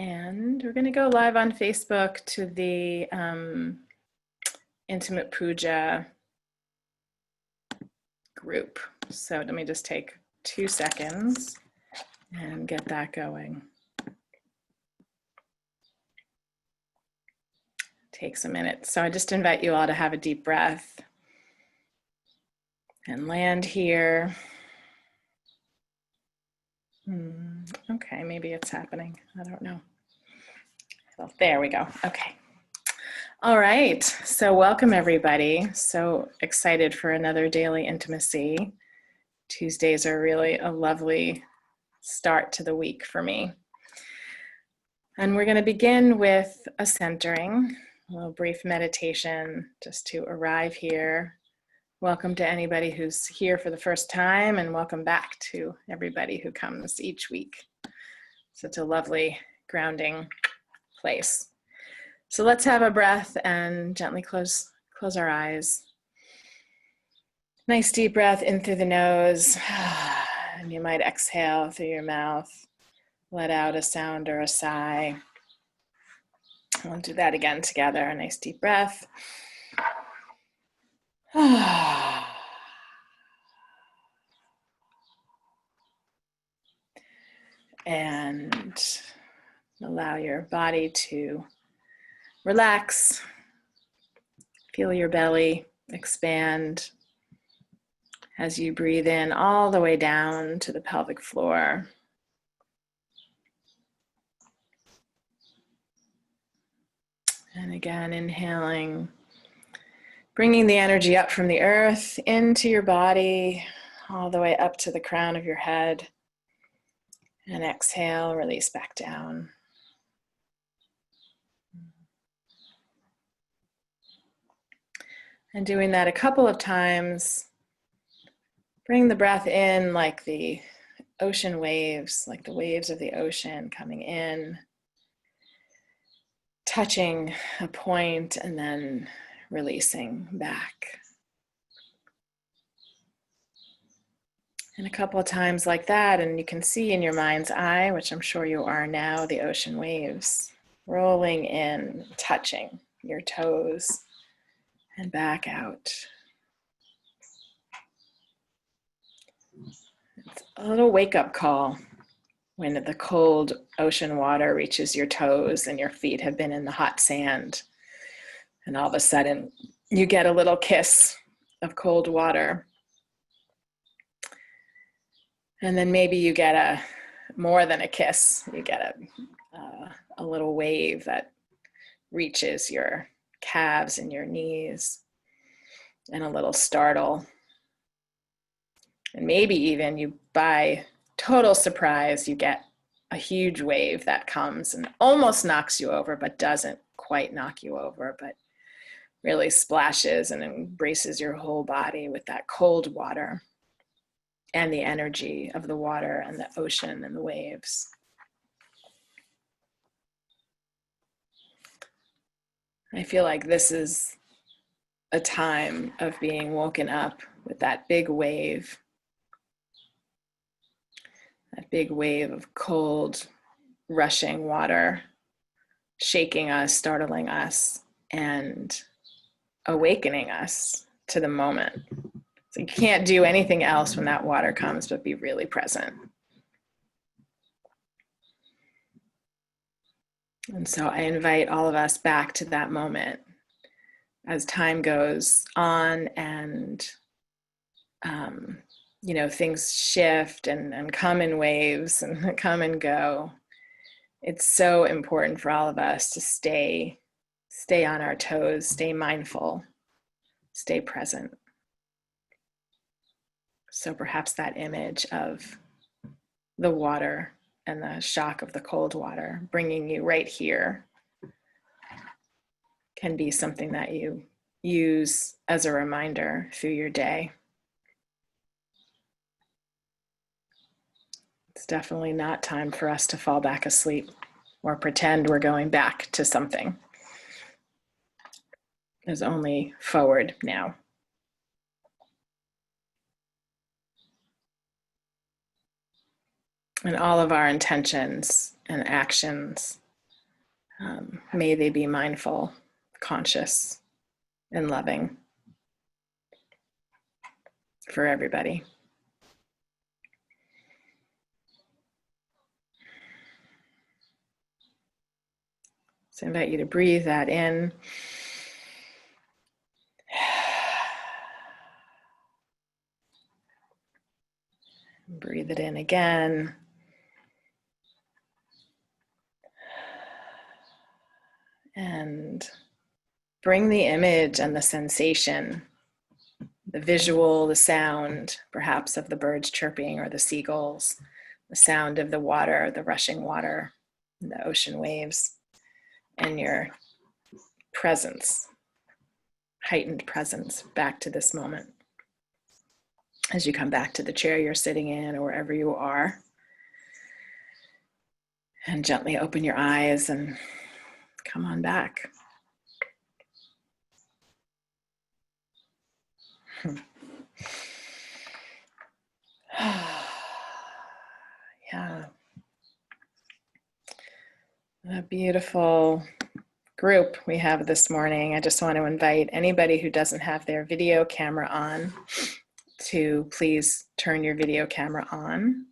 And we're going to go live on Facebook to the Intimate Puja group. So let me just take 2 seconds and get that going. Takes a minute. So I just invite you all to have a deep breath and land here. Okay, maybe it's happening. I don't know. Well, there we go. Okay. All right. So welcome everybody. So excited for another daily intimacy. Tuesdays are really a lovely start to the week for me. And we're going to begin with a centering, a little brief meditation just to arrive here. Welcome to anybody who's here for the first time, and welcome back to everybody who comes each week. Such a lovely grounding place. So let's have a breath and gently close our eyes. Nice deep breath in through the nose, and you might exhale through your mouth. Let out a sound or a sigh. We'll do that again together. A nice deep breath. And allow your body to relax. Feel your belly expand as you breathe in all the way down to the pelvic floor. And again, inhaling, bringing the energy up from the earth into your body, all the way up to the crown of your head. And exhale, release back down. And doing that a couple of times, bring the breath in like the ocean waves, like the waves of the ocean coming in, touching a point and then releasing back. And a couple of times like that, and you can see in your mind's eye, which I'm sure you are now, the ocean waves rolling in, touching your toes and back out. It's a little wake-up call when the cold ocean water reaches your toes and your feet have been in the hot sand. And all of a sudden, you get a little kiss of cold water. And then maybe you get more than a kiss. You get a little wave that reaches your calves and your knees, and a little startle. And maybe even you, by total surprise, you get a huge wave that comes and almost knocks you over, but doesn't quite knock you over, but really splashes and embraces your whole body with that cold water and the energy of the water and the ocean and the waves. I feel like this is a time of being woken up with that big wave of cold, rushing water, shaking us, startling us, and awakening us to the moment. So you can't do anything else when that water comes but be really present. And so I invite all of us back to that moment as time goes on and things shift and come in waves and come and go. It's so important for all of us to stay on our toes, stay mindful, stay present. So perhaps that image of the water and the shock of the cold water bringing you right here can be something that you use as a reminder through your day. It's definitely not time for us to fall back asleep or pretend we're going back to something. There's only forward now. And all of our intentions and actions May they be mindful, conscious, and loving for everybody. So I invite you to breathe that in. Breathe it in again. And bring the image and the sensation, the visual, the sound, perhaps of the birds chirping or the seagulls, the sound of the water, the rushing water, the ocean waves, and your presence, heightened presence back to this moment. As you come back to the chair you're sitting in or wherever you are, and gently open your eyes and come on back. Yeah. A beautiful group we have this morning. I just want to invite anybody who doesn't have their video camera on to please turn your video camera on.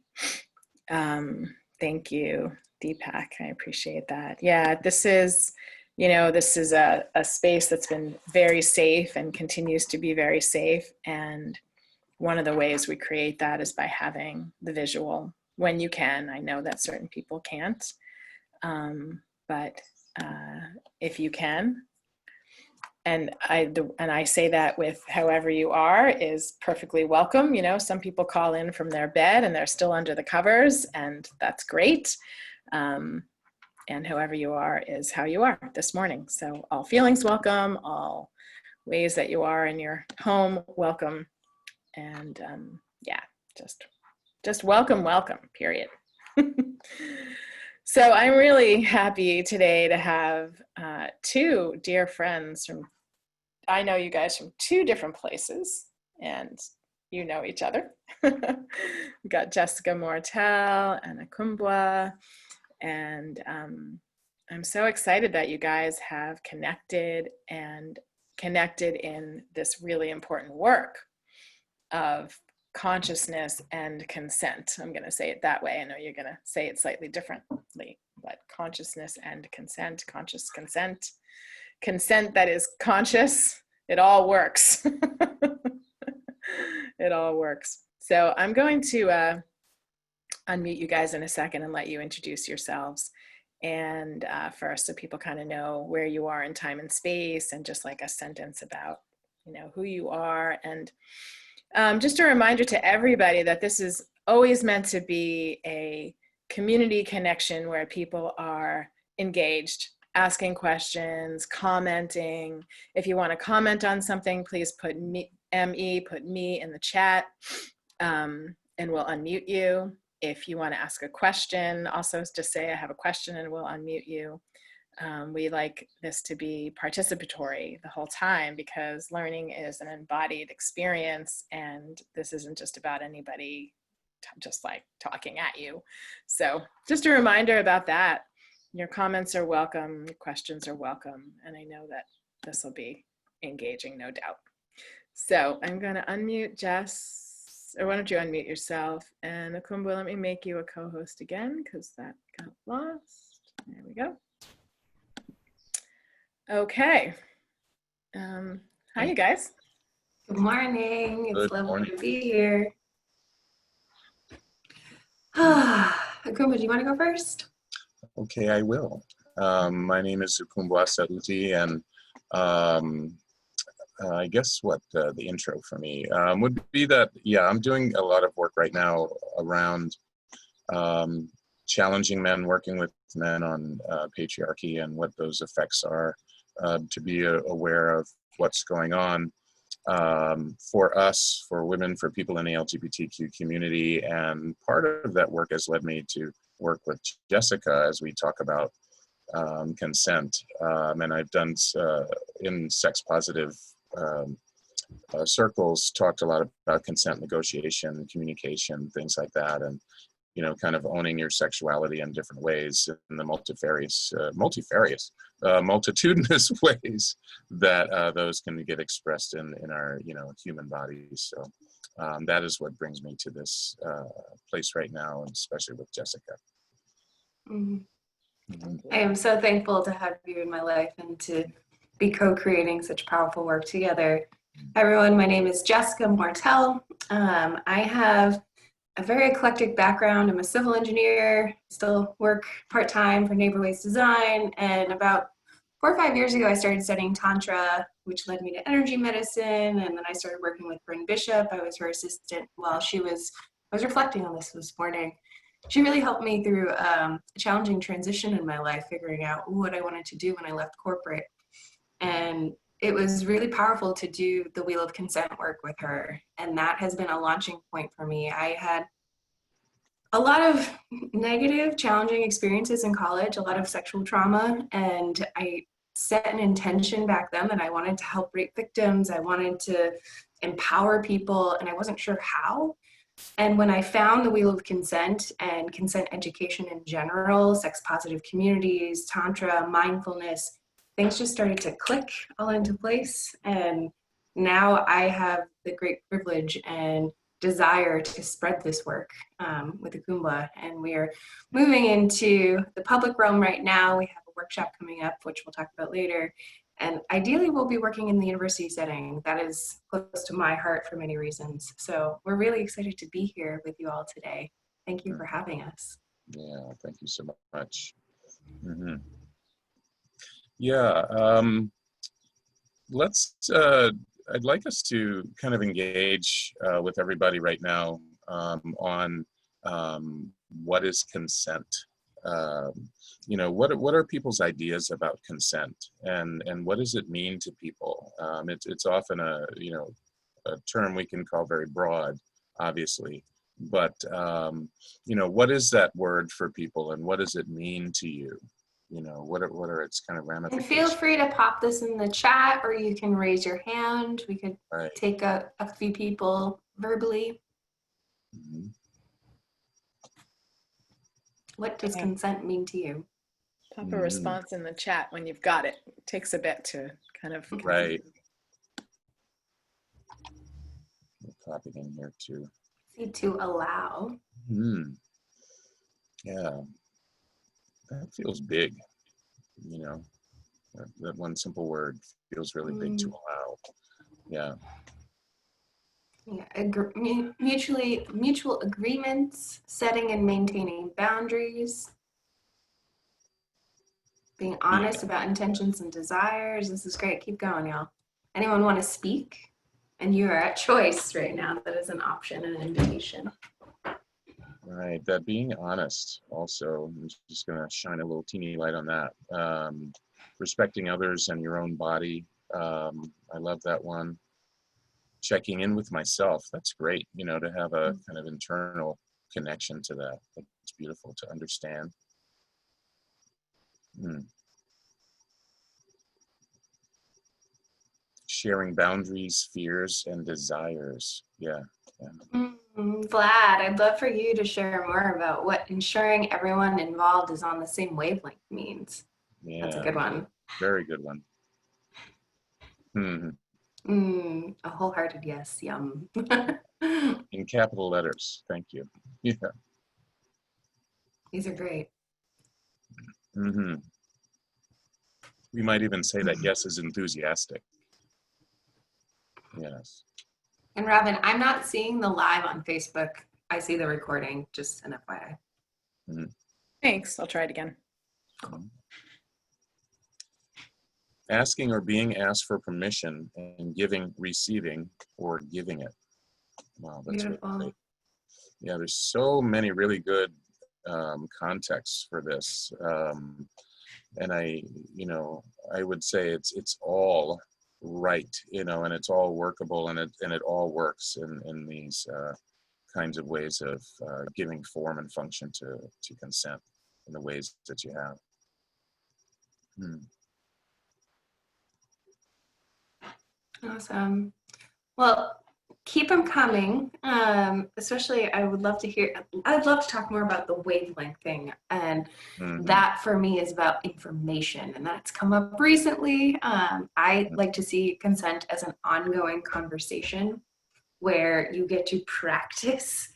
Thank you, Deepak. I appreciate that. Yeah, this is a space that's been very safe and continues to be very safe. And one of the ways we create that is by having the visual when you can. I know that certain people can't, but if you can, and I say that with however you are is perfectly welcome. You know, some people call in from their bed and they're still under the covers, and that's great. And however you are is how you are this morning. So all feelings welcome, all ways that you are in your home welcome. And yeah, just welcome, period. So I'm really happy today to have two dear friends I know you guys from two different places, and you know each other. We got Jessica Mortell and Ukumbwa, and I'm so excited that you guys have connected in this really important work of consciousness and consent. I'm going to say it that way. I know you're going to say it slightly differently, but consciousness and consent, conscious consent, consent that is conscious. It all works. It all works. So I'm going to unmute you guys in a second and let you introduce yourselves. And first, so people kind of know where you are in time and space, and just like a sentence about, you know, who you are. And just a reminder to everybody that this is always meant to be a community connection where people are engaged, asking questions, commenting. If you want to comment on something, please put me in the chat, and we'll unmute you. If you want to ask a question, also just say I have a question and we'll unmute you. We like this to be participatory the whole time, because learning is an embodied experience, and this isn't just about anybody just like talking at you. So just a reminder about that. Your comments are welcome, your questions are welcome, and I know that this will be engaging, no doubt. So I'm going to unmute Jess, or why don't you unmute yourself? And Ukumbwa, let me make you a co-host again because that got lost. There we go. Okay. Hi, you guys. Good morning. It's lovely to be here. Ukumbwa, do you want to go first? Okay, I will. My name is Ukumbwa Sauti, and I guess what the intro for me would be that, yeah, I'm doing a lot of work right now around challenging men, working with men on patriarchy and what those effects are, to be aware of what's going on for us, for women, for people in the LGBTQ community. And part of that work has led me to work with Jessica as we talk about consent. And I've done in sex positive circles, talked a lot about consent negotiation, communication, things like that. And, kind of owning your sexuality in different ways in the multitudinous ways that those can get expressed in our, human bodies. So that is what brings me to this place right now, and especially with Jessica. Mhm. I am so thankful to have you in my life and to be co-creating such powerful work together. Hi everyone, my name is Jessica Mortell. I have a very eclectic background. I'm a civil engineer, still work part-time for Neighbor Ways Design, and about 4 or 5 years ago I started studying Tantra, which led me to energy medicine, and then I started working with Bryn Bishop. I was her assistant while I was reflecting on this morning. She really helped me through a challenging transition in my life, figuring out what I wanted to do when I left corporate. And it was really powerful to do the Wheel of Consent work with her. And that has been a launching point for me. I had a lot of negative, challenging experiences in college, a lot of sexual trauma. And I set an intention back then that I wanted to help rape victims. I wanted to empower people, and I wasn't sure how. And when I found the Wheel of Consent and consent education in general, sex positive communities, Tantra, mindfulness, things just started to click all into place. And now I have the great privilege and desire to spread this work with Ukumbwa. And we are moving into the public realm right now. We have a workshop coming up, which we'll talk about later. And ideally, we'll be working in the university setting. That is close to my heart for many reasons. So we're really excited to be here with you all today. Thank you for having us. Yeah, thank you so much. Mm-hmm. Yeah, I'd like us to kind of engage with everybody right now on what is consent. What are people's ideas about consent, and what does it mean to people? It's often a term we can call very broad, obviously, but what is that word for people, and what does it mean to you? What are its kind of ramifications? And feel free to pop this in the chat, or you can raise your hand. We could take a few people verbally. Mm-hmm. What does consent mean to you? Pop a response in the chat when you've got it. It takes a bit to kind of... Right. Pop it in here too. See, to allow. Yeah. That feels big. That one simple word feels really big to allow. Yeah. Yeah, mutual agreements, setting and maintaining boundaries, being honest about intentions and desires. This is great. Keep going, y'all. Anyone want to speak? And you are at choice right now. That is an option and an invitation. Right. That being honest also, I'm just going to shine a little teeny light on that. Respecting others and your own body. I love that one. Checking in with myself. That's great, to have a kind of internal connection to that. It's beautiful to understand. Sharing boundaries, fears, and desires. Yeah. Vlad, I'd love for you to share more about what ensuring everyone involved is on the same wavelength means. Yeah, that's a good one. Very good one. A wholehearted yes. Yum. In capital letters. Thank you. Yeah. These are great. We might even say that yes is enthusiastic. Yes. And Robyn, I'm not seeing the live on Facebook. I see the recording, just an FYI. Thanks. I'll try it again. Asking or being asked for permission, and giving, receiving, or giving it. Wow, that's really great. Yeah, there's so many really good contexts for this. And I would say it's all right, and it's all workable, and it all works in these kinds of ways of giving form and function to consent in the ways that you have. Awesome. Well, keep them coming. Especially, I'd love to talk more about the wavelength thing. And that for me is about information. And that's come up recently. I like to see consent as an ongoing conversation where you get to practice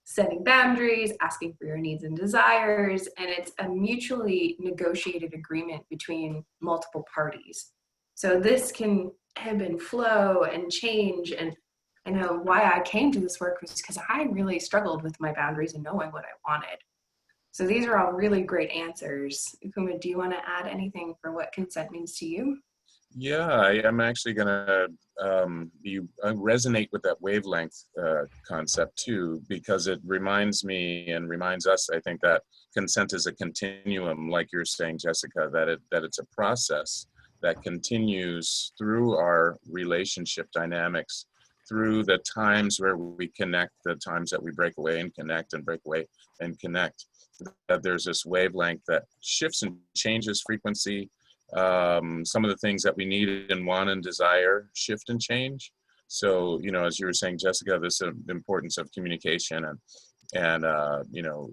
setting boundaries, asking for your needs and desires, and it's a mutually negotiated agreement between multiple parties. So this can ebb and flow and change. And I know why I came to this work was because I really struggled with my boundaries and knowing what I wanted. So these are all really great answers. Ukumbwa, do you want to add anything for what consent means to you? Yeah, I am actually going to resonate with that wavelength concept too, because it reminds me and reminds us, I think, that consent is a continuum, like you're saying, Jessica, that it's a process that continues through our relationship dynamics, through the times where we connect, the times that we break away and connect and break away and connect. That there's this wavelength that shifts and changes frequency. Some of the things that we need and want and desire shift and change. So, as you were saying, Jessica, this importance of communication and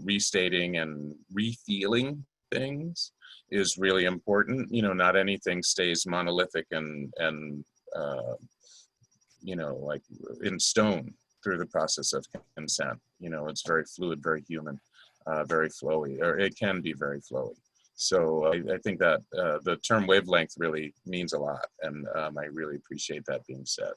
restating and refeeling things is really important. Not anything stays monolithic and like in stone through the process of consent. It's very fluid, very human, very flowy, or it can be very flowy. So I think that the term wavelength really means a lot, and I really appreciate that being said.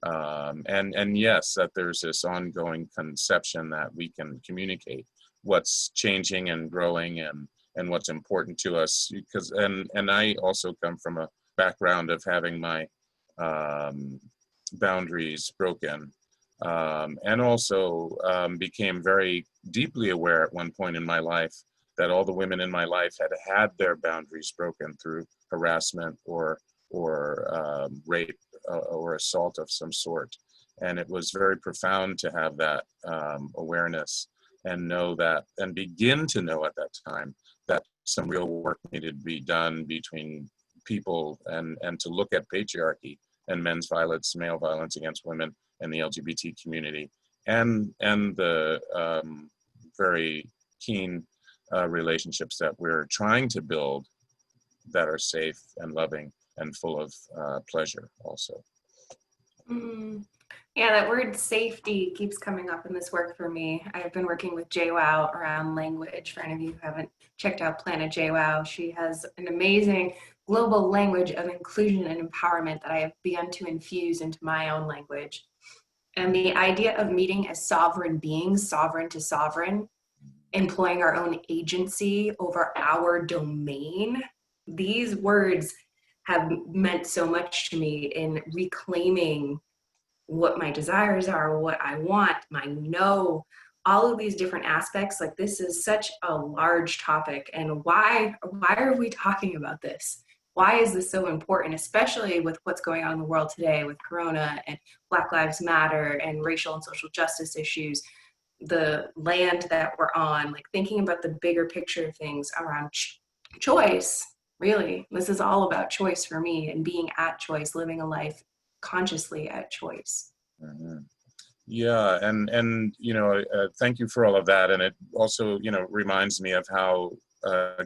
And yes, that there's this ongoing conception that we can communicate what's changing and growing and what's important to us. Because and I also come from a background of having my boundaries broken, and also became very deeply aware at one point in my life that all the women in my life had their boundaries broken through harassment or rape or assault of some sort. And it was very profound to have that awareness and know that, and begin to know at that time that some real work needed to be done between people and to look at patriarchy and men's violence, male violence against women and the LGBT community, and the very keen relationships that we're trying to build that are safe and loving and full of pleasure also. Yeah, that word safety keeps coming up in this work for me. I've been working with JWoww around language. For any of you who haven't checked out Planet JWoww, she has an amazing global language of inclusion and empowerment that I have begun to infuse into my own language. And the idea of meeting as sovereign beings, sovereign to sovereign, employing our own agency over our domain. These words have meant so much to me in reclaiming what my desires are, what I want, my no, all of these different aspects. Like, this is such a large topic. And why are we talking about this? Why is this so important, especially with what's going on in the world today with Corona and Black Lives Matter and racial and social justice issues? The land that we're on, like thinking about the bigger picture of things around choice. Really, this is all about choice for me, and being at choice, living a life consciously at choice. Mm-hmm. Yeah, and thank you for all of that. And it also reminds me of how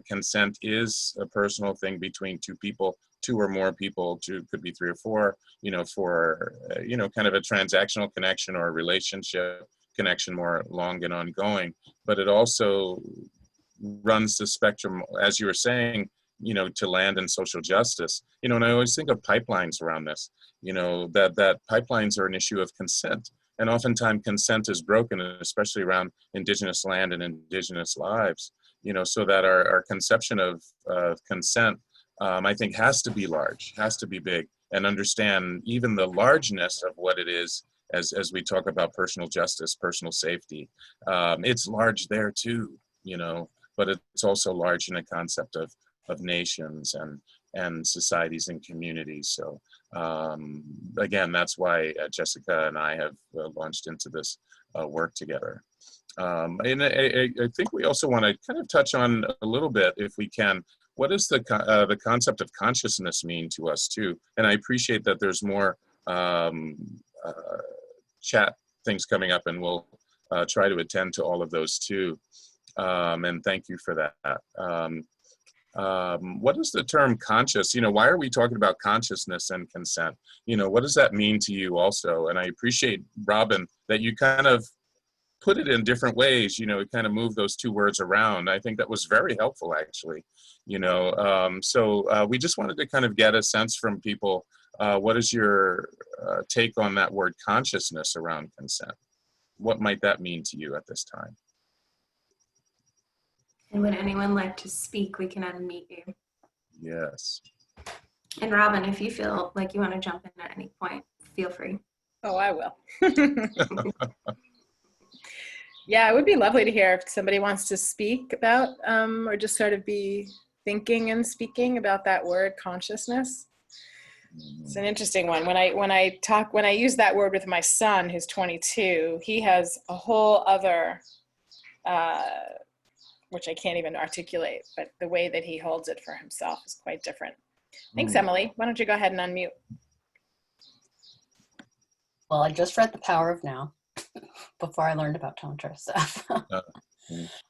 consent is a personal thing between two people, two or more people, could be three or four, for kind of a transactional connection or a relationship connection, more long and ongoing. But it also runs the spectrum, as you were saying, to land and social justice. And I always think of pipelines around this, that pipelines are an issue of consent. And oftentimes consent is broken, especially around Indigenous land and Indigenous lives, so that our conception of consent, I think, has to be large, has to be big, and understand even the largeness of what it is. As we talk about personal justice, personal safety, it's large there too, but it's also large in the concept of nations and societies and communities. So again, that's why Jessica and I have launched into this work together. And I think we also want to kind of touch on a little bit, if we can, what does the concept of consciousness mean to us too? And I appreciate that there's more chat things coming up, and we'll try to attend to all of those too. And thank you for that. What is the term conscious? Why are we talking about consciousness and consent? What does that mean to you also? And I appreciate, Robyn, that you kind of put it in different ways, kind of move those two words around. I think that was very helpful, actually. So we just wanted to kind of get a sense from people. What is your take on that word consciousness around consent? What might that mean to you at this time? And would anyone like to speak? We can unmute you. Yes. And Robyn, if you feel like you want to jump in at any point, feel free. Oh, I will. Yeah, it would be lovely to hear if somebody wants to speak about or just sort of be thinking and speaking about that word consciousness. It's an interesting one. When I use that word with my son, who's 22, he has a whole other, which I can't even articulate, but the way that he holds it for himself is quite different. Thanks, Emily. Why don't you go ahead and unmute? Well, I just read The Power of Now before I learned about Tantra stuff.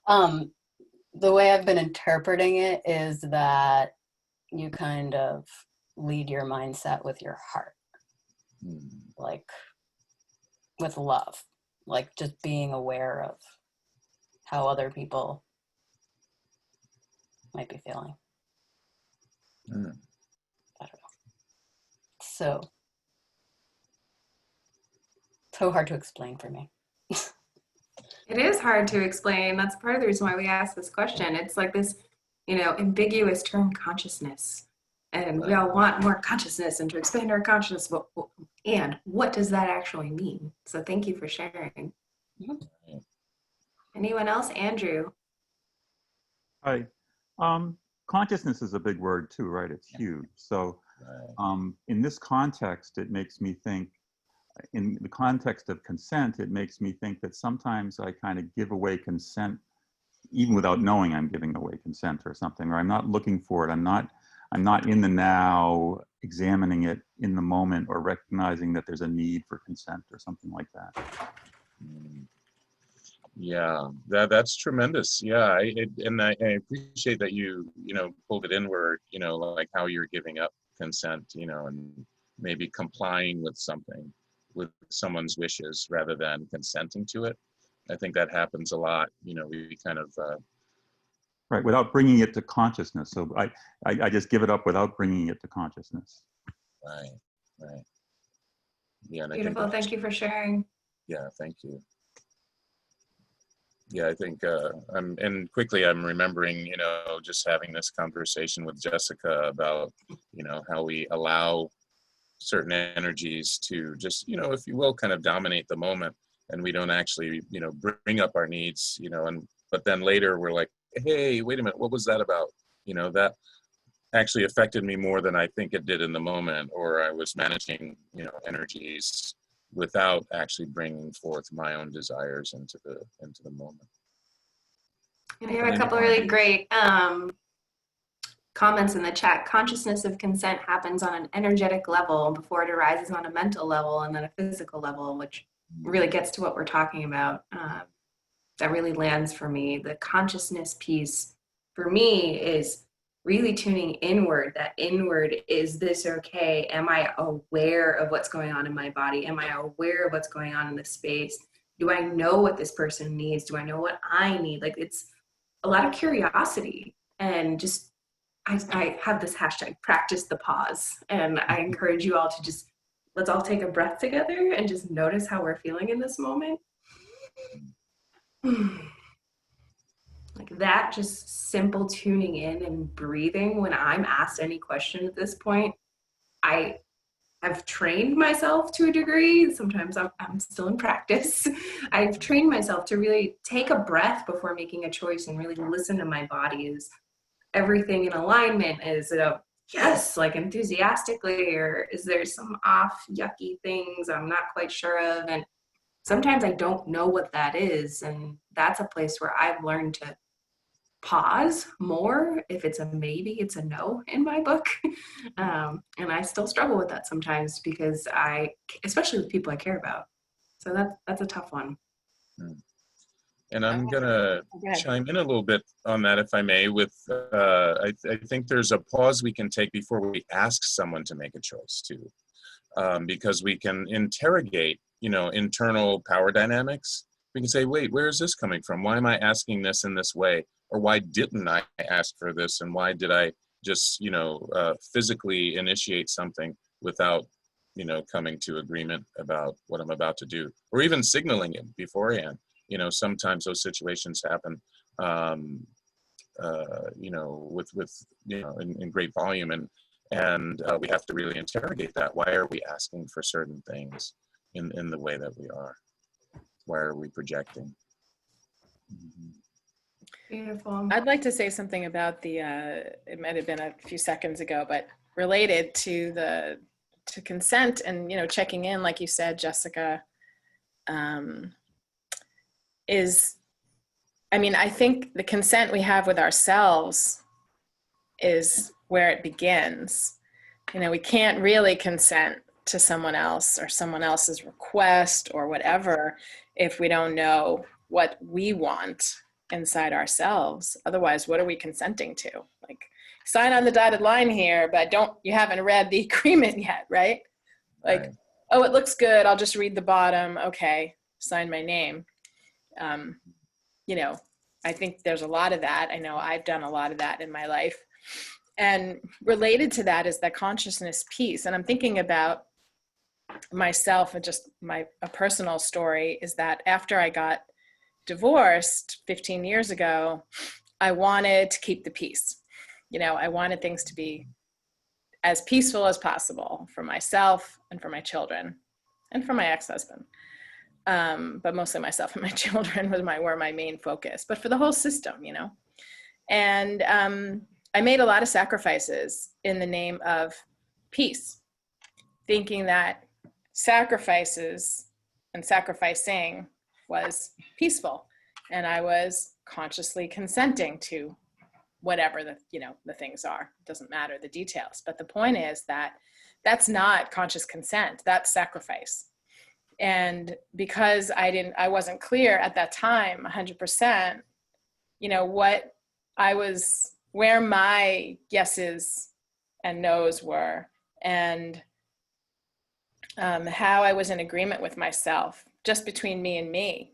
The way I've been interpreting it is that you kind of lead your mindset with your heart, like with love, like just being aware of how other people might be feeling. I don't know. So hard to explain for me. It is hard to explain. That's part of the reason why we ask this question. It's like this, ambiguous term, consciousness. And we all want more consciousness and to expand our consciousness. And what does that actually mean? So thank you for sharing. Mm-hmm. Anyone else? Andrew? Hi. Consciousness is a big word too, right? It's huge. So in this context, it makes me think, in the context of consent, it makes me think that sometimes I kind of give away consent, even without knowing I'm giving away consent or something, or I'm not looking for it. I'm not in the now, examining it in the moment, or recognizing that there's a need for consent or something like that. Yeah, that's tremendous. Yeah, I appreciate that you pulled it inward. Like how you're giving up consent. And maybe complying with something, with someone's wishes rather than consenting to it. I think that happens a lot. We kind of right, without bringing it to consciousness. So I just give it up without bringing it to consciousness. Right. Yeah. And beautiful. Thank you for sharing. Yeah, thank you. Yeah, I think I'm remembering, just having this conversation with Jessica about, how we allow certain energies to just, if you will, kind of dominate the moment, and we don't actually, bring up our needs, but then later we're like, hey, wait a minute, what was that about? That actually affected me more than I think it did in the moment, or I was managing, energies without actually bringing forth my own desires into the moment. And we have a couple of really great comments in the chat. Consciousness of consent happens on an energetic level before it arises on a mental level and then a physical level, which really gets to what we're talking about. That really lands for me. The consciousness piece for me is really tuning inward. That inward, is this okay? Am I aware of what's going on in my body? Am I aware of what's going on in the space? Do I know what this person needs? Do I know what I need? Like, it's a lot of curiosity, and just I have this hashtag, practice the pause, and I encourage you all to just, let's all take a breath together and just notice how we're feeling in this moment. Like that, just simple tuning in and breathing. When I'm asked any question at this point, I have trained myself to a degree. Sometimes I'm still in practice. I've trained myself to really take a breath before making a choice and really listen to my body. Is everything in alignment? Is it a yes, like enthusiastically, or is there some off, yucky things I'm not quite sure of? And sometimes I don't know what that is. And that's a place where I've learned to pause more. If it's a maybe, it's a no in my book. And I still struggle with that sometimes, because especially with people I care about, So that's a tough one. And I'm gonna chime in a little bit on that, if I may, with, I think there's a pause we can take before we ask someone to make a choice too. Because we can interrogate, internal power dynamics. We can say, wait, where is this coming from? Why am I asking this in this way? Or why didn't I ask for this? And why did I just, physically initiate something without, coming to agreement about what I'm about to do, or even signaling it beforehand? Sometimes those situations happen, in great volume, and we have to really interrogate that. Why are we asking for certain things in the way that we are? Why are we projecting? Beautiful. I'd like to say something about it might have been a few seconds ago, but related to consent and, checking in, like you said, Jessica, I think the consent we have with ourselves is where it begins. We can't really consent to someone else or someone else's request or whatever if we don't know what we want inside ourselves. Otherwise, what are we consenting to? Like, sign on the dotted line here, but you haven't read the agreement yet, right? Like, right. Oh, it looks good. I'll just read the bottom. Okay, sign my name. I think there's a lot of that. I know I've done a lot of that in my life. And related to that is that consciousness piece. And I'm thinking about myself and just a personal story is that after I got divorced 15 years ago, I wanted to keep the peace. I wanted things to be as peaceful as possible for myself and for my children and for my ex-husband. But mostly myself and my children were my main focus, but for the whole system, And I made a lot of sacrifices in the name of peace, thinking that sacrifices and sacrificing was peaceful. And I was consciously consenting to whatever the things are. It doesn't matter the details. But the point is that that's not conscious consent, that's sacrifice. And because I wasn't clear at that time 100%, where my yeses and nos were, and how I was in agreement with myself, just between me and me,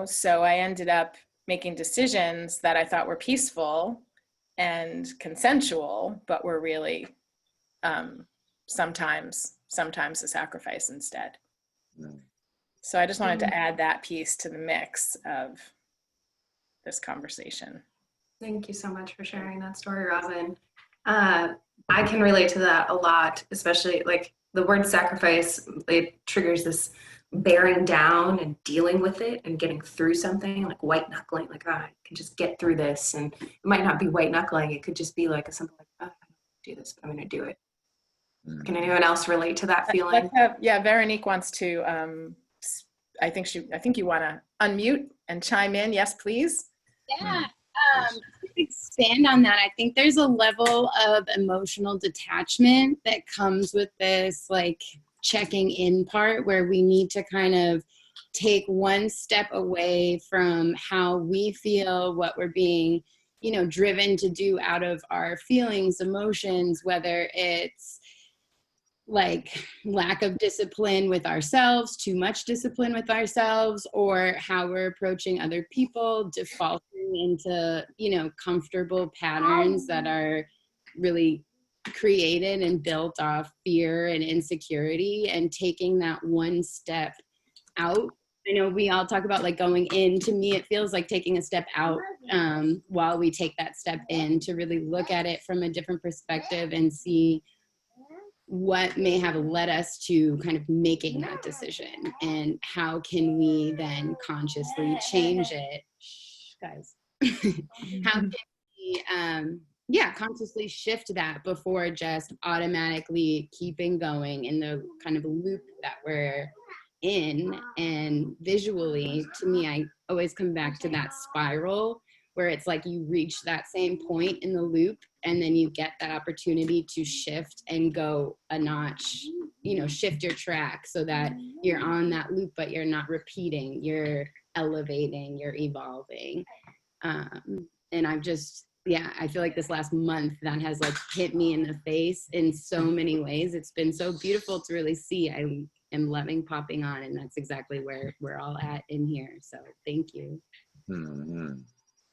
so I ended up making decisions that I thought were peaceful and consensual, but were really sometimes a sacrifice instead. So I just wanted to add that piece to the mix of this conversation. Thank you so much for sharing that story, Robyn. I can relate to that a lot, especially like the word sacrifice, it triggers this bearing down and dealing with it and getting through something, like white knuckling, like, I can just get through this. And it might not be white knuckling. It could just be like something like, I don't do this, but I'm going to do it. Can anyone else relate to that feeling? Veronique wants to, I think you want to unmute and chime in. Yes, please. Yeah. To expand on that, I think there's a level of emotional detachment that comes with this, like, checking in part, where we need to kind of take one step away from how we feel, what we're being, driven to do out of our feelings, emotions, whether it's like lack of discipline with ourselves, too much discipline with ourselves, or how we're approaching other people, defaulting into, comfortable patterns that are really created and built off fear and insecurity, and taking that one step out. I know we all talk about like going in. To me, it feels like taking a step out while we take that step in, to really look at it from a different perspective and see what may have led us to kind of making that decision, and how can we then consciously change it. Shh, guys. How can we consciously shift that before just automatically keeping going in the kind of loop that we're in. And visually, to me, I always come back to that spiral where it's like you reach that same point in the loop and then you get that opportunity to shift and go a notch, you know, shift your track so that you're on that loop, but you're not repeating, you're elevating, you're evolving. And I've just, yeah, I feel like this last month that has like hit me in the face in so many ways. It's been so beautiful to really see. I am loving popping on, and that's exactly where we're all at in here. So thank you. Mm-hmm.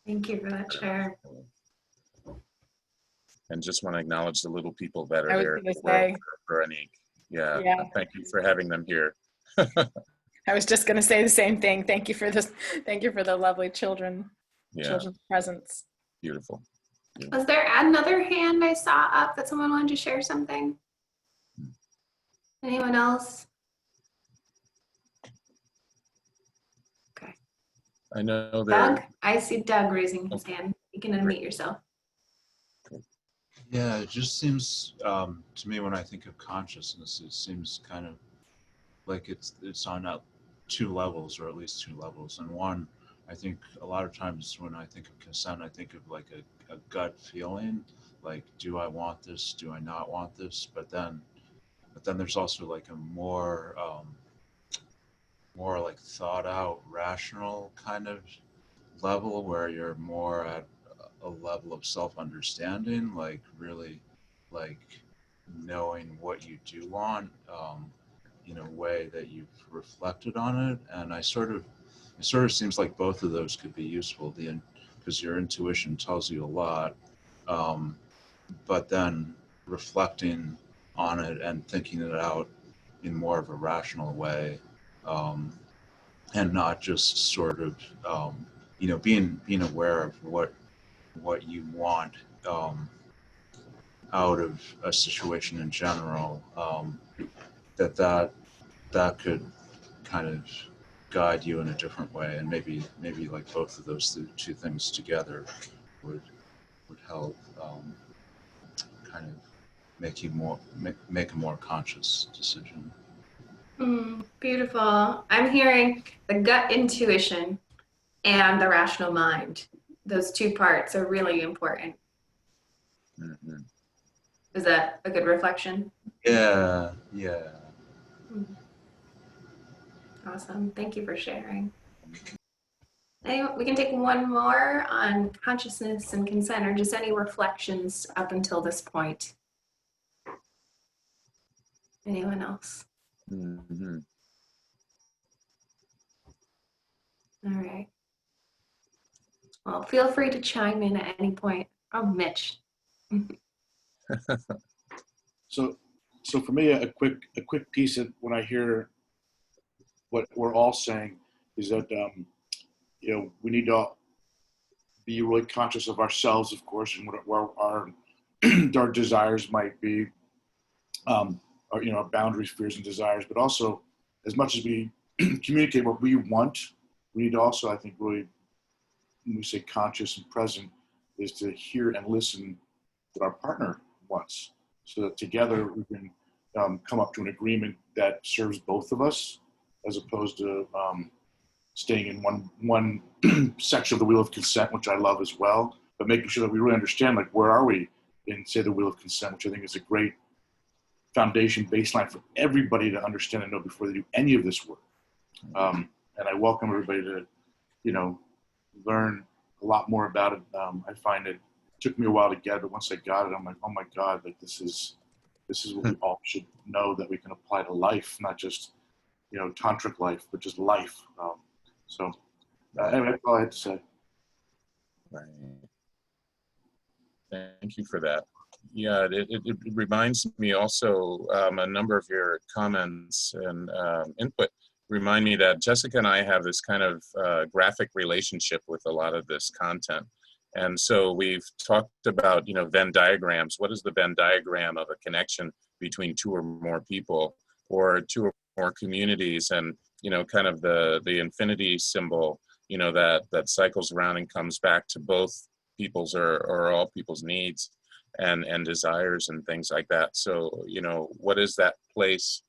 Thank you for that share. And just want to acknowledge the little people that are I was there gonna say. for Anik. Yeah. Yeah. Thank you for having them here. I was just going to say the same thing. Thank you for this. Thank you for the lovely children's presence. Beautiful. Was there another hand I saw up that someone wanted to share something? Anyone else? Okay. I know Doug? I see Doug raising his hand. You can unmute yourself. Yeah, it just seems to me when I think of consciousness, it seems kind of like it's on two levels, or at least two levels. And one, I think a lot of times when I think of consent, I think of like a gut feeling, like, do I want this? Do I not want this? But then there's also like a more like thought out, rational kind of level where you're more at a level of self-understanding, like really like knowing what you do want in a way that you've reflected on it. And it sort of seems like both of those could be useful, because your intuition tells you a lot, but then reflecting on it and thinking it out in more of a rational way, and not just sort of being aware of what you want out of a situation in general, that could kind of guide you in a different way. And maybe like both of those two things together would help kind of make you make a more conscious decision. Beautiful. I'm hearing the gut intuition and the rational mind. Those two parts are really important. Mm-hmm. Is that a good reflection? Yeah. Awesome. Thank you for sharing. We can take one more on consciousness and consent, or just any reflections up until this point. Anyone else? Mm-hmm. All right. Well, feel free to chime in at any point. Oh, Mitch. So for me, a quick piece of when I hear what we're all saying is that we need to be really conscious of ourselves, of course, and what our our desires might be, our boundaries, fears, and desires. But also, as much as we communicate what we want, we need to also, I think, really, when we say conscious and present, is to hear and listen what our partner wants, so that together we can come up to an agreement that serves both of us, as opposed to staying in one section of the wheel of consent, which I love as well, but making sure that we really understand, like, where are we in, say, the wheel of consent, which I think is a great foundation baseline for everybody to understand and know before they do any of this work. And I welcome everybody to, learn a lot more about it. I find it took me a while to get it, but once I got it, I'm like, oh my God, like this is what we all should know, that we can apply to life, not just, tantric life, but just life. Anyway, that's all I had to say. Right. Thank you for that. Yeah, it reminds me also, a number of your comments and input remind me that Jessica and I have this kind of graphic relationship with a lot of this content. And so we've talked about, Venn diagrams. What is the Venn diagram of a connection between two or more people, or two or more communities? And, kind of the infinity symbol, that cycles around and comes back to both people's or all people's needs and desires and things like that. So, what is that place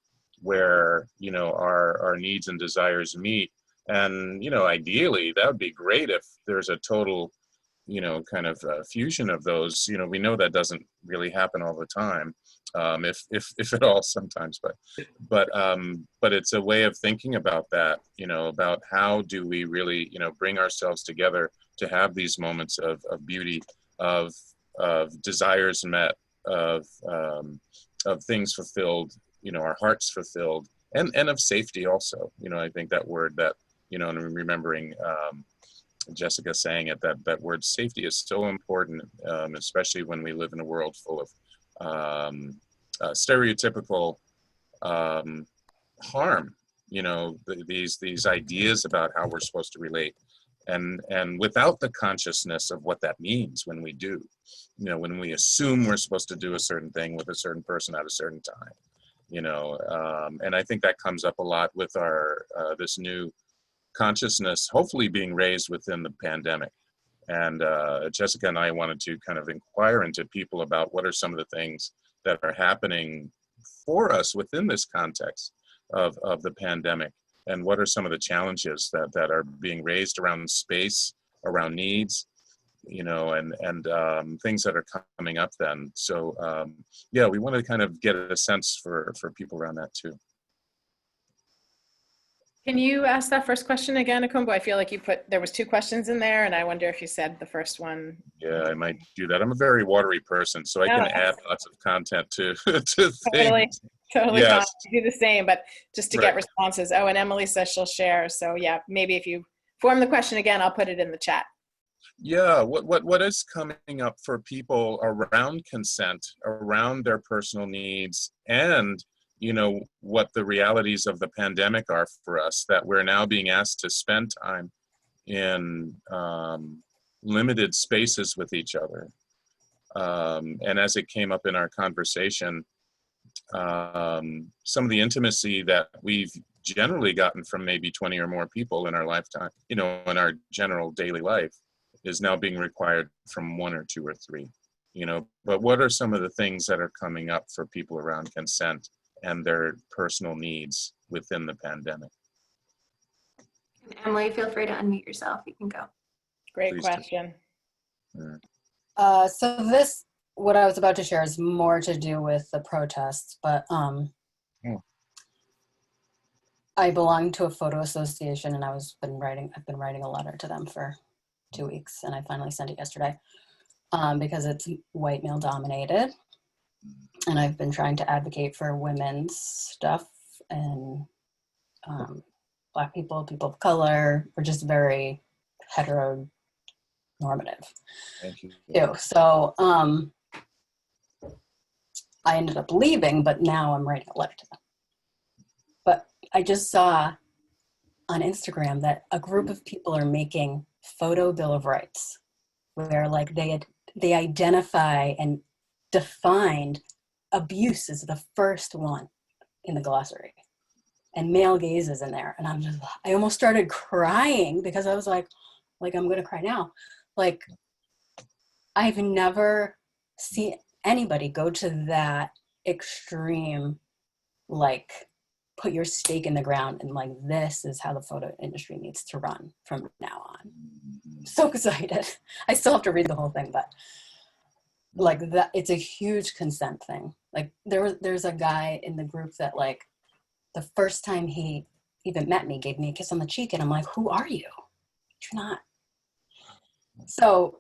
where, our needs and desires meet? And, ideally, that would be great if there's a total kind of fusion of those. We know that doesn't really happen all the time, if at all sometimes, but it's a way of thinking about that, about how do we really, bring ourselves together to have these moments of beauty, of desires met, of things fulfilled, our hearts fulfilled, and of safety also. I think that word that, and remembering Jessica saying it, that word safety is so important, especially when we live in a world full of stereotypical harm, these ideas about how we're supposed to relate, and without the consciousness of what that means when we do, when we assume we're supposed to do a certain thing with a certain person at a certain time, and I think that comes up a lot with our this new consciousness hopefully being raised within the pandemic. And Jessica and I wanted to kind of inquire into people about what are some of the things that are happening for us within this context of the pandemic, and what are some of the challenges that are being raised around space, around needs, and things that are coming up then. So yeah, we want to kind of get a sense for people around that too. Can you ask that first question again, Ukumbwa? I feel like there was 2 questions in there, and I wonder if you said the first one. Yeah, I might do that. I'm a very watery person, so I can add lots of content to things. Totally Yes. fine. I do the same, but just to Right. get responses. Oh, and Emily says she'll share. So yeah, maybe if you form the question again, I'll put it in the chat. Yeah, what is coming up for people around consent, around their personal needs, and what the realities of the pandemic are for us, that we're now being asked to spend time in limited spaces with each other. And as it came up in our conversation, some of the intimacy that we've generally gotten from maybe 20 or more people in our lifetime, in our general daily life, is now being required from 1 or 2 or 3. But what are some of the things that are coming up for people around consent and their personal needs within the pandemic? Emily, feel free to unmute yourself. You can go. Great Please question. So this, what I was about to share, is more to do with the protests, but I belong to a photo association, and I've been writing a letter to them for 2 weeks, and I finally sent it yesterday, because it's white male dominated, and I've been trying to advocate for women's stuff and Black people, people of color. We're just very heteronormative. Thank you. Too. So I ended up leaving, but now I'm writing a letter to them. But I just saw on Instagram that a group of people are making photo Bill of Rights, where like they identify and defined abuse as the first one in the glossary, and male gaze is in there. And I almost started crying, because I was like I'm gonna cry now. Like, I've never seen anybody go to that extreme, like, put your stake in the ground and like, this is how the photo industry needs to run from now on. I'm so excited. I still have to read the whole thing, but like that, it's a huge consent thing. Like there's a guy in the group that, like, the first time he even met me, gave me a kiss on the cheek, and I'm like, who are you? You're not. So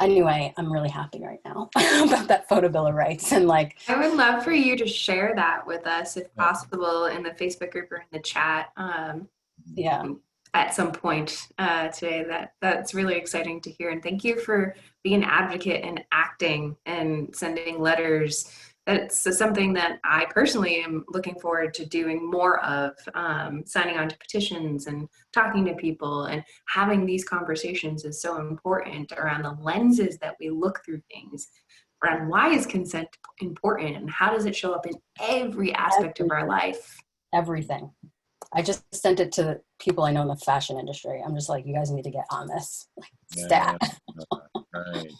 anyway, I'm really happy right now about that photo Bill of Rights. And like, I would love for you to share that with us, if possible, in the Facebook group or in the chat. Yeah. At some point today. That's really exciting to hear. And thank you for being an advocate and acting and sending letters. That's something that I personally am looking forward to doing more of, signing on to petitions and talking to people, and having these conversations is so important around the lenses that we look through things, around why is consent important and how does it show up in every aspect of our life. Everything. I just sent it to people I know in the fashion industry. I'm just like, you guys need to get on this. Like, stat. Right.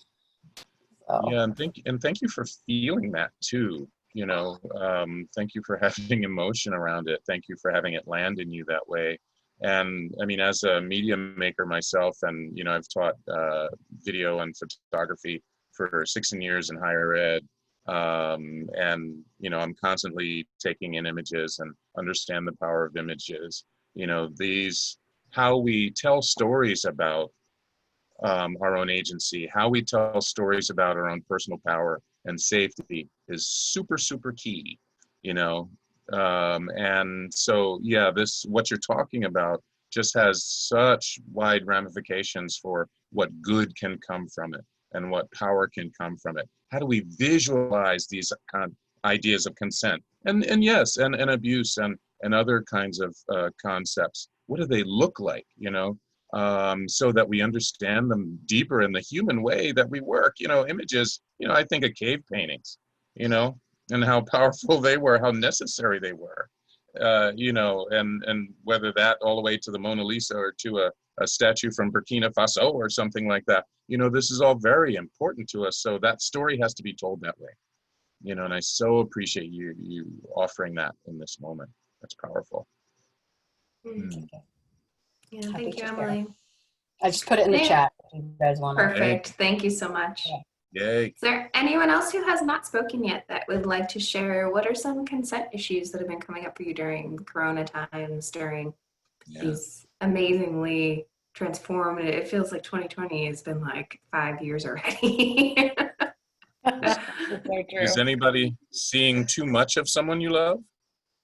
So. Yeah, and thank you for feeling that too. Thank you for having emotion around it. Thank you for having it land in you that way. And I mean, as a medium maker myself, and you know, I've taught video and photography for 16 years in higher ed. And you know, I'm constantly taking in images and understand the power of images. You know, how we tell stories about our own agency, how we tell stories about our own personal power and safety is super, super key. You know, and so yeah, what you're talking about just has such wide ramifications for what good can come from it and what power can come from it. How do we visualize these kind of ideas of consent and yes, and abuse and other kinds of concepts? What do they look like, you know, so that we understand them deeper in the human way that we work? You know, images, you know, I think of cave paintings, you know, and how powerful they were, how necessary they were, you know, and whether that all the way to the Mona Lisa or to a statue from Burkina Faso or something like that. You know, this is all very important to us. So that story has to be told that way, you know, and I so appreciate you offering that in this moment. That's powerful. Mm. Yeah, Happy thank you, to share. Emily. I just put it in the chat if you guys want to. Perfect. Thank you so much. Yeah. Yay. Is there anyone else who has not spoken yet that would like to share what are some consent issues that have been coming up for you during the Corona times, during these amazingly transformative, it feels like 2020 has been like 5 years already. Is anybody seeing too much of someone you love?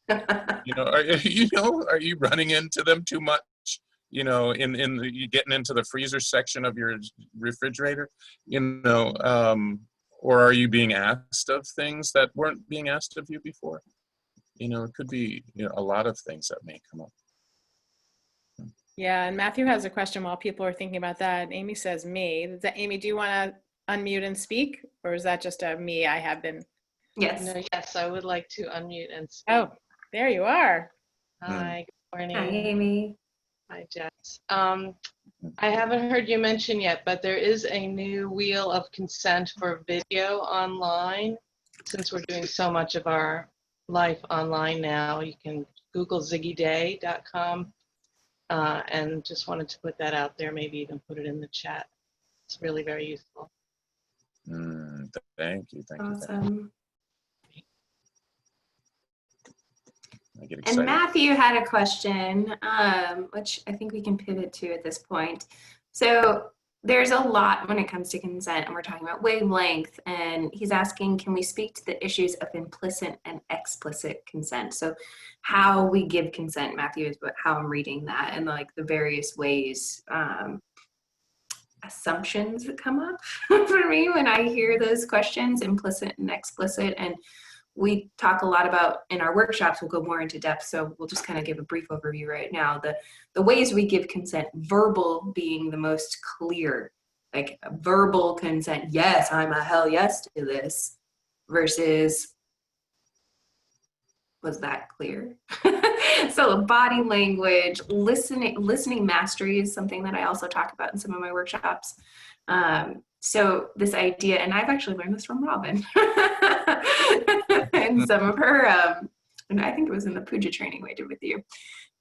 You know, are you running into them too much? You know, you getting into the freezer section of your refrigerator, you know, or are you being asked of things that weren't being asked of you before? You know, it could be, you know, a lot of things that may come up. Yeah, and Matthew has a question while people are thinking about that. Amy says me. Amy, do you want to unmute and speak, or is that just a me? I have been. Yes. No, yes, I would like to unmute and speak. Oh, there you are. Hi, good morning. Hi, Amy. Hi, Jess. I haven't heard you mention yet, but there is a new wheel of consent for video online. Since we're doing so much of our life online now, you can Google ziggyday.com, and just wanted to put that out there, maybe even put it in the chat. It's really very useful. Thank you. Awesome. I get excited. And Matthew had a question, which I think we can pivot to at this point. So there's a lot when it comes to consent, and we're talking about wavelength, and he's asking, can we speak to the issues of implicit and explicit consent? So how we give consent, Matthew, is how I'm reading that, and like the various ways, assumptions that come up for me when I hear those questions, implicit and explicit. And we talk a lot about in our workshops, we'll go more into depth, so we'll just kind of give a brief overview right now. The ways we give consent, verbal being the most clear, like verbal consent, yes, I'm a hell yes to this, versus, was that clear? So body language, listening mastery is something that I also talk about in some of my workshops. So this idea, and I've actually learned this from Robyn and some of her, and I think it was in the puja training we did with you.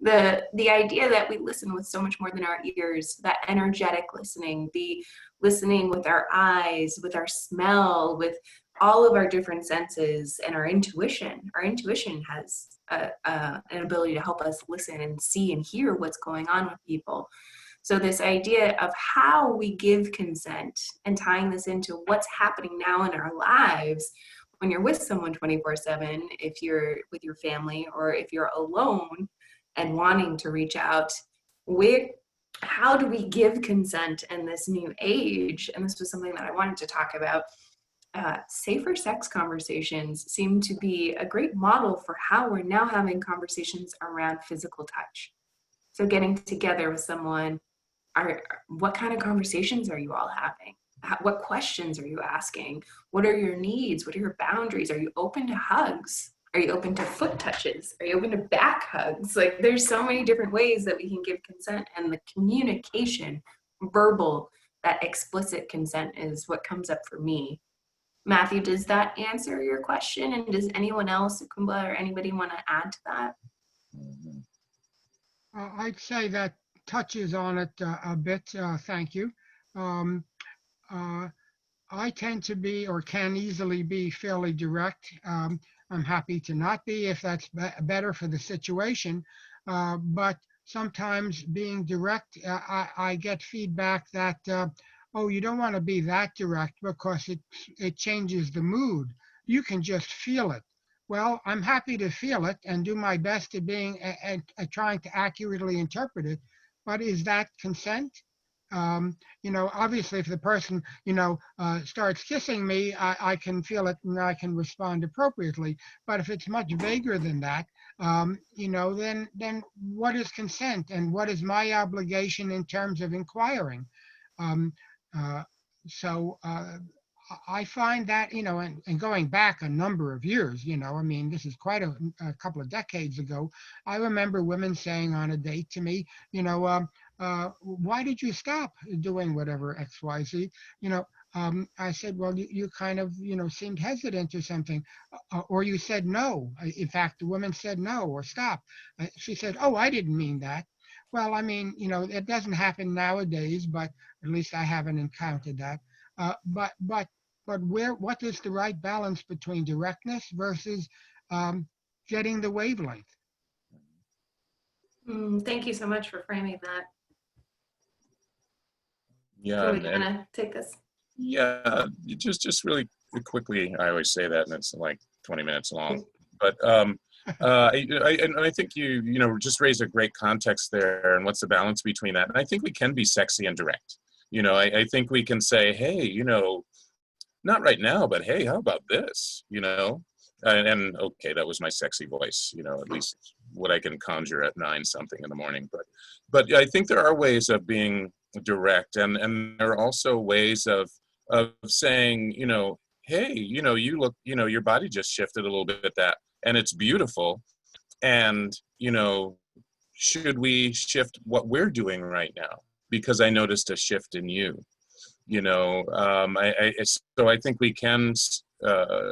The idea that we listen with so much more than our ears, that energetic listening, the listening with our eyes, with our smell, with all of our different senses, and our intuition. Our intuition has an ability to help us listen and see and hear what's going on with people. So this idea of how we give consent and tying this into what's happening now in our lives when you're with someone 24/7, if you're with your family, or if you're alone and wanting to reach out, how do we give consent in this new age? And this was something that I wanted to talk about. Safer sex conversations seem to be a great model for how we're now having conversations around physical touch. So getting together with someone, what kind of conversations are you all having? What questions are you asking? What are your needs? What are your boundaries? Are you open to hugs? Are you open to foot touches? Are you open to back hugs? Like, there's so many different ways that we can give consent, and the communication, verbal, that explicit consent is what comes up for me. Matthew, does that answer your question? And does anyone else, Ukumbwa or anybody, want to add to that? I'd say that touches on it a bit. Thank you. Um, uh, I tend to be or can easily be fairly direct. I'm happy to not be if that's better for the situation. But sometimes being direct, I get feedback that, oh, you don't want to be that direct because it changes the mood. You can just feel it. Well, I'm happy to feel it and do my best at being at trying to accurately interpret it. But is that consent? Obviously, if the person, starts kissing me, I can feel it and I can respond appropriately. But if it's much vaguer than that, then what is consent and what is my obligation in terms of inquiring? Um, uh, so I find that, and going back a number of years, I mean, this is quite a couple of decades ago. I remember women saying on a date to me, why did you stop doing whatever XYZ? I said, well, you kind of, seemed hesitant or something, or you said no. In fact, the woman said no or stop. She said, oh, I didn't mean that. Well, I mean, it doesn't happen nowadays, but at least I haven't encountered that. But what is the right balance between directness versus um, getting the wavelength? Thank you so much for framing that. Yeah, Can we kind of take this? yeah, just really quickly. I always say that, and it's like 20 minutes long. But I think just raised a great context there, and what's the balance between that? And I think we can be sexy and direct. I think we can say, hey, not right now, but hey, how about this? And okay, that was my sexy voice. At least what I can conjure at 9 something in the morning. But I think there are ways of being direct, and there are also ways of saying, hey, you look, your body just shifted a little bit, that, and it's beautiful. And should we shift what we're doing right now? Because I noticed a shift in you. So I think we can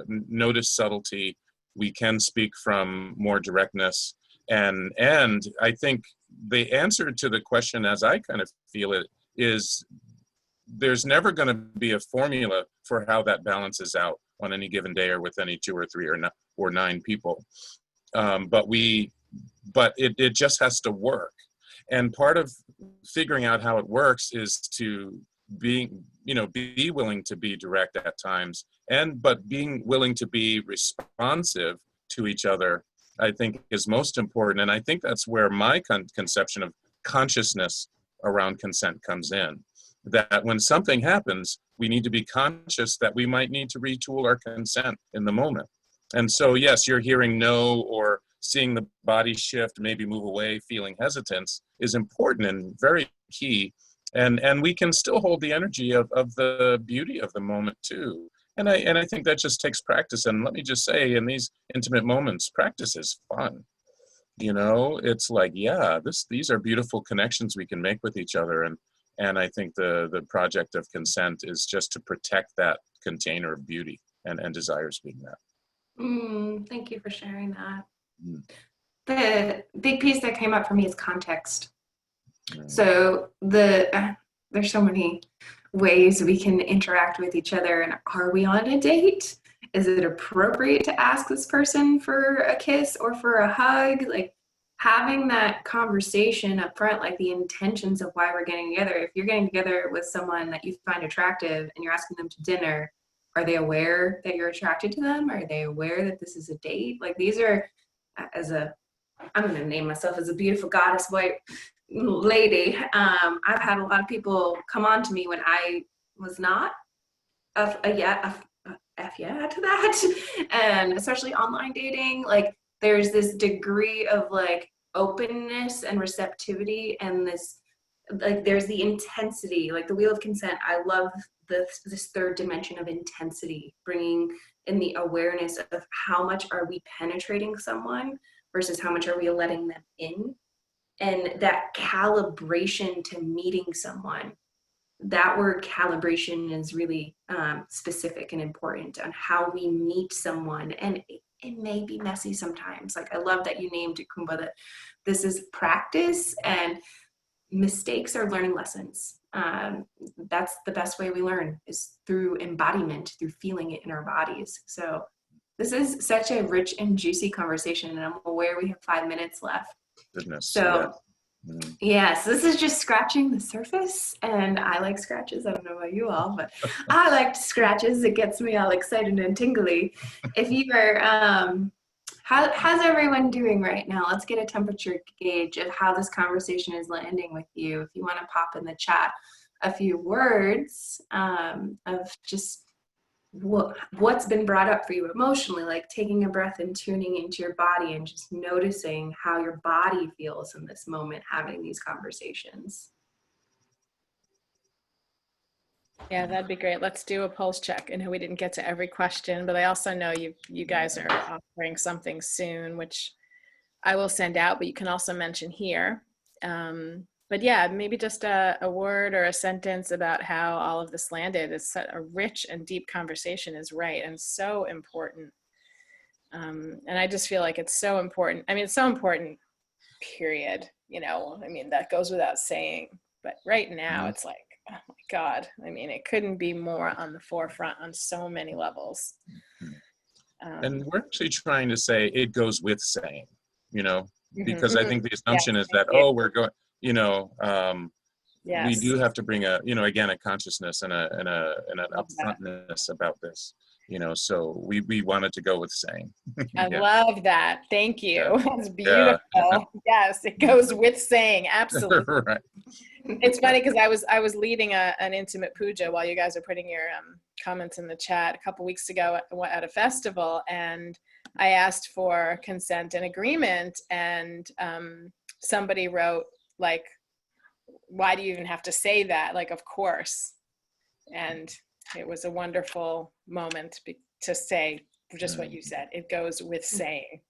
notice subtlety. We can speak from more directness, and I think the answer to the question, as I kind of feel it, is there's never going to be a formula for how that balances out on any given day or with any 2 or 3 or 9 people. But it just has to work. And part of figuring out how it works is to be willing to be direct at times, but being willing to be responsive to each other, I think, is most important. And I think that's where my conception of consciousness around consent comes in. That when something happens, we need to be conscious that we might need to retool our consent in the moment. And so, yes, you're hearing no or seeing the body shift, maybe move away, feeling hesitance is important and very key. And we can still hold the energy of the beauty of the moment too. And I think that just takes practice. And let me just say, in these intimate moments, practice is fun. It's like, yeah, these are beautiful connections we can make with each other. And I think the project of consent is just to protect that container of beauty and desires being met. Thank you for sharing that. The big piece that came up for me is context. So there's so many ways we can interact with each other. And are we on a date? Is it appropriate to ask this person for a kiss or for a hug? Like, having that conversation up front, like the intentions of why we're getting together. If you're getting together with someone that you find attractive and you're asking them to dinner, are they aware that you're attracted to them? Are they aware that this is a date? Like, these are, I'm going to name myself as a beautiful goddess white lady. I've had a lot of people come on to me when I was not a yeah to that. And especially online dating, like, there's this degree of like openness and receptivity, and this, like, there's the intensity, like the wheel of consent. I love this third dimension of intensity, bringing in the awareness of how much are we penetrating someone versus how much are we letting them in, and that calibration to meeting someone. That word calibration is really specific and important on how we meet someone. And it may be messy sometimes. Like, I love that you named Ukumbwa, that this is practice and mistakes are learning lessons. That's the best way we learn, is through embodiment, through feeling it in our bodies. So this is such a rich and juicy conversation, and I'm aware we have 5 minutes left. Goodness. So Yeah. yes, this is just scratching the surface, and I like scratches. I don't know about you all, but I like scratches. It gets me all excited and tingly. If you are, how's everyone doing right now? Let's get a temperature gauge of how this conversation is landing with you. If you want to pop in the chat a few words of just what's been brought up for you emotionally, like taking a breath and tuning into your body and just noticing how your body feels in this moment, having these conversations. Yeah, that'd be great. Let's do a pulse check. I know we didn't get to every question, but I also know you guys are offering something soon, which I will send out, but you can also mention here. But yeah, maybe just a word or a sentence about how all of this landed. It's a rich and deep conversation, is right, and so important. And I just feel like it's so important. I mean, it's so important, period. You know, I mean, that goes without saying. But right now, it's like, oh my God. I mean, it couldn't be more on the forefront on so many levels. And we're actually trying to say it goes with saying, you know, because I think the assumption is that, oh, we're going, you know, we do have to bring a, you know, again, a consciousness and an upfrontness about this, you know, so we wanted to go with saying. I love that. Thank you. It's beautiful. Yes, it goes with saying. Absolutely. Right. It's funny because I was leading an intimate puja while you guys are putting your comments in the chat a couple weeks ago at a festival, and I asked for consent and agreement, and somebody wrote, like, why do you even have to say that? Like, of course. And it was a wonderful moment to say just what you said. It goes with saying.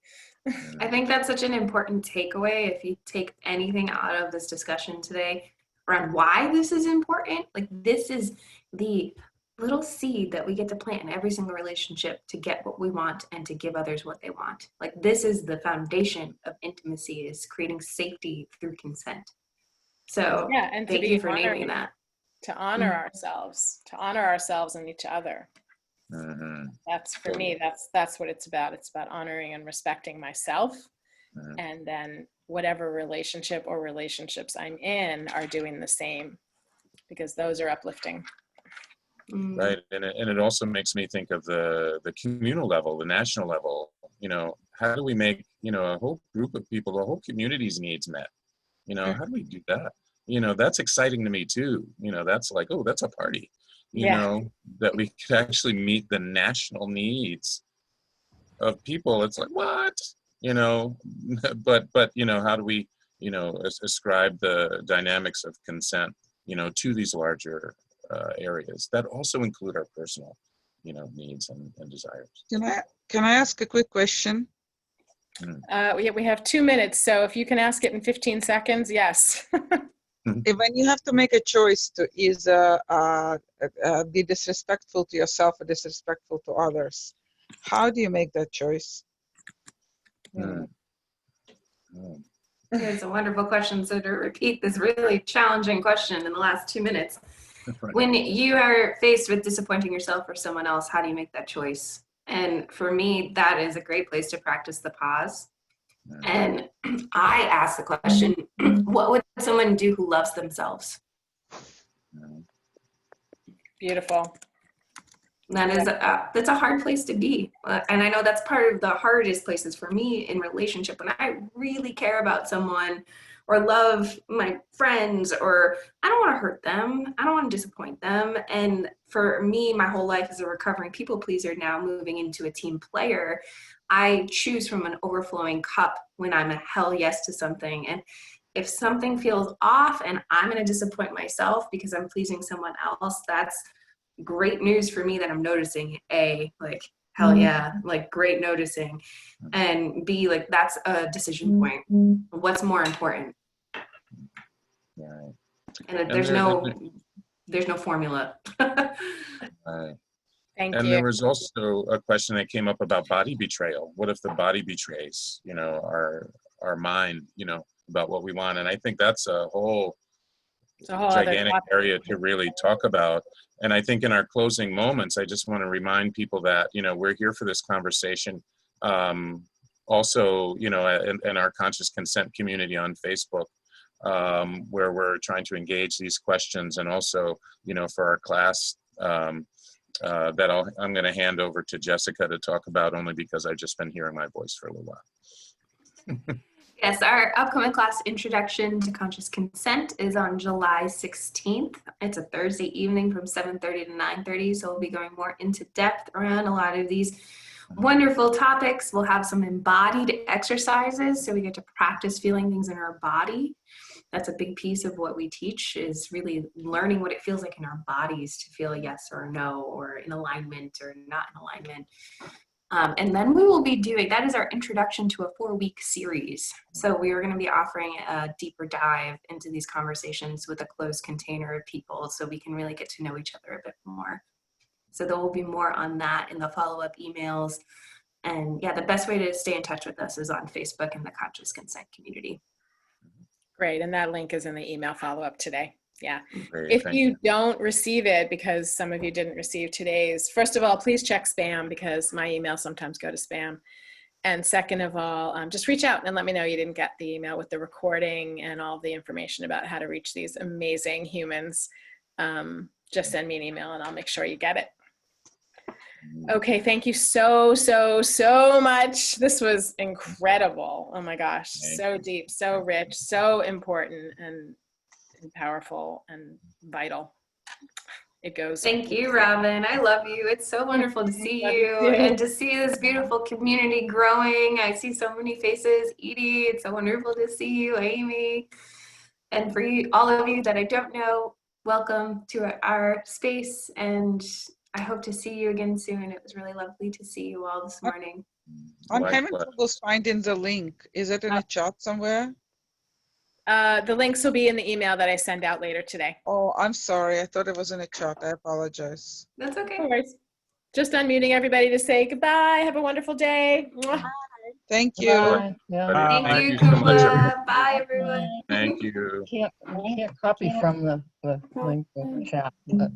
I think that's such an important takeaway. If you take anything out of this discussion today around why this is important, like, this is the little seed that we get to plant in every single relationship to get what we want and to give others what they want. Like, this is the foundation of intimacy, is creating safety through consent. So yeah, and thank you for naming that. To honor ourselves, and each other. That's, for me, that's what it's about. It's about honoring and respecting myself, and then whatever relationship or relationships I'm in are doing the same, because those are uplifting. Right, and it also makes me think of the communal level, the national level. You know, how do we make, you know, a whole group of people, a whole community's needs met? You know, how do we do that? You know, that's exciting to me too. You know, that's like, oh, that's a party. You know, that we could actually meet the national needs of people. It's like, what? You know, but you know, how do we, you know, ascribe the dynamics of consent, you know, to these larger areas that also include our personal, you know, needs and desires. Can I ask a quick question? We have 2 minutes, so if you can ask it in 15 seconds, yes. When you have to make a choice to either be disrespectful to yourself or disrespectful to others, how do you make that choice? It's a wonderful question. So to repeat this really challenging question in the last 2 minutes, when you are faced with disappointing yourself or someone else, how do you make that choice? And for me, that is a great place to practice the pause. And I ask the question, what would someone do who loves themselves? Beautiful. That's a hard place to be. And I know that's part of the hardest places for me in relationship. When I really care about someone or love my friends, or I don't want to hurt them, I don't want to disappoint them. And for me, my whole life as a recovering people pleaser, now moving into a team player, I choose from an overflowing cup when I'm a hell yes to something. And if something feels off and I'm going to disappoint myself because I'm pleasing someone else, that's great news for me that I'm noticing. A, like, hell yeah, like, great noticing. And B, like, that's a decision point. What's more important? And there's no formula. Right. Thank And you. there was also a question that came up about body betrayal. What if the body betrays, you know, our mind, you know, about what we want? And I think that's a whole It's a whole other gigantic topic. area to really talk about. And I think in our closing moments, I just want to remind people that, you know, we're here for this conversation. Also, you know, in our conscious consent community on Facebook, where we're trying to engage these questions, and also, you know, for our class that I'm going to hand over to Jessica to talk about, only because I've just been hearing my voice for a little while. Yes, our upcoming class, Introduction to Conscious Consent, is on July 16th. It's a Thursday evening from 7:30 to 9:30, so we'll be going more into depth around a lot of these wonderful topics. We'll have some embodied exercises, so we get to practice feeling things in our body. That's a big piece of what we teach, is really learning what it feels like in our bodies to feel a yes or a no, or in alignment or not in alignment. And then we will be doing, that is our introduction to a 4-week series. So we are going to be offering a deeper dive into these conversations with a closed container of people, so we can really get to know each other a bit more. So there will be more on that in the follow-up emails. And yeah, the best way to stay in touch with us is on Facebook in the Conscious Consent community. Great, and that link is in the email follow-up today. Yeah. Great, If thank you don't receive it, because some of you didn't receive today's, first of all, please check spam, because my emails sometimes go to spam. And second of all, just reach out and let me know you didn't get the email with the recording and all the information about how to reach these amazing humans. Just send me an email and I'll make sure you get it. Okay, thank you so much. This was incredible. Oh my gosh, so deep, so rich, so important, and powerful and vital. It goes. Thank you, Robyn. I love you. It's so wonderful to see you and to see this beautiful community growing. I see so many faces. Edie, it's so wonderful to see you. Amy. And for you, all of you that I don't know, welcome to our space. And I hope to see you again soon. It was really lovely to see you all this morning. I'm having trouble finding the link. Is it in a chat somewhere? The links will be in the email that I send out later today. Oh, I'm sorry. I thought it was in a chat. I apologize. That's okay. No worries. Just unmuting everybody to say goodbye. Have a wonderful day. Mwah. Thank you. Bye. Yeah. Thank you, so much, everyone. Ukumbwa. Bye, everyone. Thank you. We can't copy from the link of the chat. But